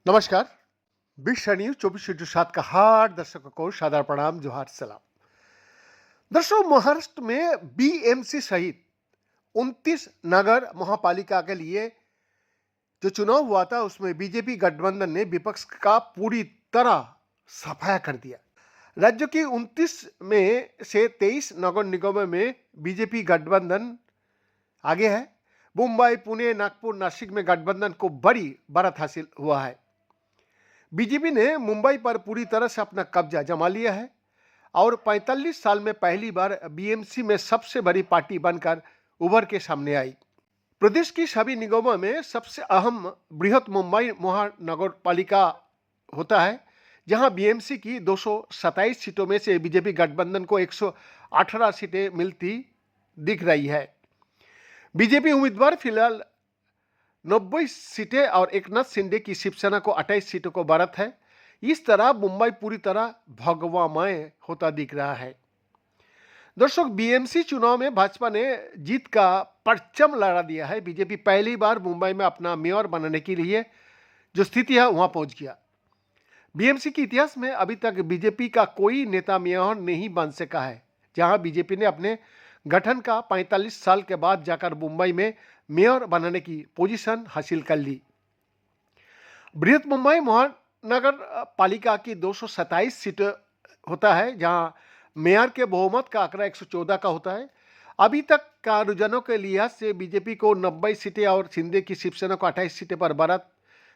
नमस्कार। विश्व न्यूज 24/7 का हार्द दर्शकों को सादर प्रणाम, जोहार सलाम। दर्शकों, महाराष्ट्र में बीएमसी सहित 29 नगर महापालिका के लिए जो चुनाव हुआ था उसमें बीजेपी गठबंधन ने विपक्ष का पूरी तरह सफाया कर दिया। राज्य की 29 में से 23 नगर निगमों में बीजेपी गठबंधन आगे है। मुंबई, पुणे, नागपुर, नासिक में गठबंधन को बड़ी बढ़त हासिल हुआ है। बीजेपी ने मुंबई पर पूरी तरह से अपना कब्जा जमा लिया है और 45 साल में पहली बार बीएमसी में सबसे बड़ी पार्टी बनकर उभर के सामने आई। प्रदेश की सभी निगमों में सबसे अहम बृहत मुंबई महानगर पालिका होता है, जहां बीएमसी की 227 सीटों में से बीजेपी गठबंधन को 118 सीटें मिलती दिख रही है। बीजेपी उम्मीदवार फिलहाल 90 सीटें और एकनाथ शिंदे की शिवसेना को 28 सीटों को बढ़त है। इस तरह मुंबई पूरी तरह भगवामय होता दिख रहा है। दर्शक, बीएमसी चुनाव में भाजपा ने जीत का परचम लहरा दिया है। बीजेपी पहली बार मुंबई में अपना मेयर बनाने के लिए जो स्थिति है वहां पहुंच गया। बीएमसी के इतिहास में अभी तक बीजेपी का कोई नेता मेयर नहीं बन सका है, जहां बीजेपी ने अपने गठन का 45 साल के बाद जाकर मुंबई में मेयर बनाने की पोजीशन हासिल कर ली। बृहत मुंबई महानगर पालिका की 227 सीट होता है, जहां मेयर के बहुमत का आंकड़ा 114 का होता है। अभी तक का रुझानों के लिहाज से बीजेपी को 90 सीटें और शिंदे की शिवसेना को 28 सीटें पर बढ़त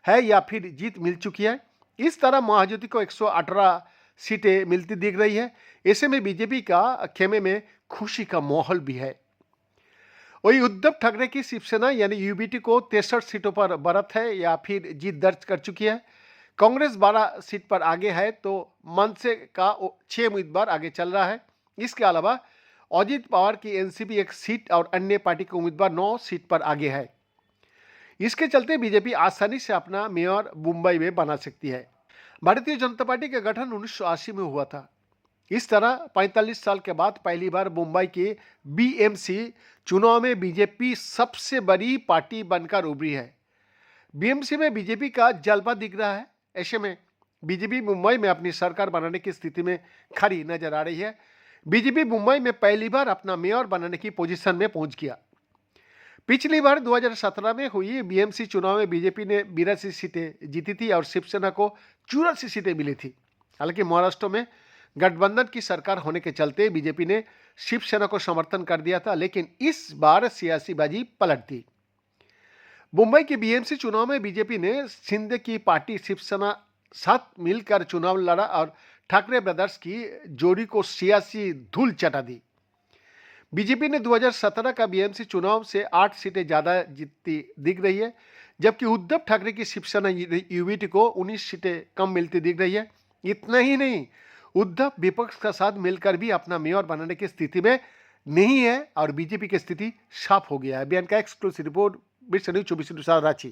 है या फिर जीत मिल चुकी है। इस तरह महायुति को 118 सीटें मिलती दिख रही है। ऐसे में बीजेपी का खेमे में खुशी का माहौल भी है। वही उद्धव ठाकरे की शिवसेना यानी यूबीटी को 63 सीटों पर बढ़त है या फिर जीत दर्ज कर चुकी है। कांग्रेस 12 सीट पर आगे है तो मनसे का 6 उम्मीदवार आगे चल रहा है। इसके अलावा अजित पवार की एनसीपी 1 सीट और अन्य पार्टी के उम्मीदवार 9 सीट पर आगे है। इसके चलते बीजेपी आसानी से अपना मेयर मुंबई में बना सकती है। भारतीय जनता पार्टी का गठन 1980 में हुआ था। इस तरह 45 साल के बाद पहली बार मुंबई के बीएमसी चुनाव में बीजेपी सबसे बड़ी पार्टी बनकर उभरी है। बीएमसी में बीजेपी का जलवा दिख रहा है। ऐसे में बीजेपी मुंबई में अपनी सरकार बनाने की स्थिति में खड़ी नजर आ रही है। बीजेपी मुंबई में पहली बार अपना मेयर बनाने की पोजीशन में पहुंच गया। पिछली बार 2017 में हुई बीएमसी चुनाव में बीजेपी ने 82 सीटें जीती थी और शिवसेना को 84 सीटें मिली थी। हालांकि महाराष्ट्र में गठबंधन की सरकार होने के चलते बीजेपी ने शिवसेना को समर्थन कर दिया था, लेकिन इस बार सियासी बाजी पलट दी। मुंबई के बीएमसी चुनाव में बीजेपी ने शिंदे की पार्टी शिवसेना साथ मिलकर चुनाव लड़ा और ठाकरे ब्रदर्स की जोड़ी को सियासी धूल चटा दी। बीजेपी ने 2017 का बीएमसी चुनाव से 8 सीटें ज्यादा जीतती दिख रही है, जबकि उद्धव ठाकरे की शिवसेना यूबीटी को 19 सीटें कम मिलती दिख रही है। इतना ही नहीं, उद्धव विपक्ष का साथ मिलकर भी अपना मेयर बनाने की स्थिति में नहीं है और बीजेपी की स्थिति साफ हो गया है। बयान का एक्सक्लूसिव रिपोर्ट, विश्व न्यूज 24/7 रांची।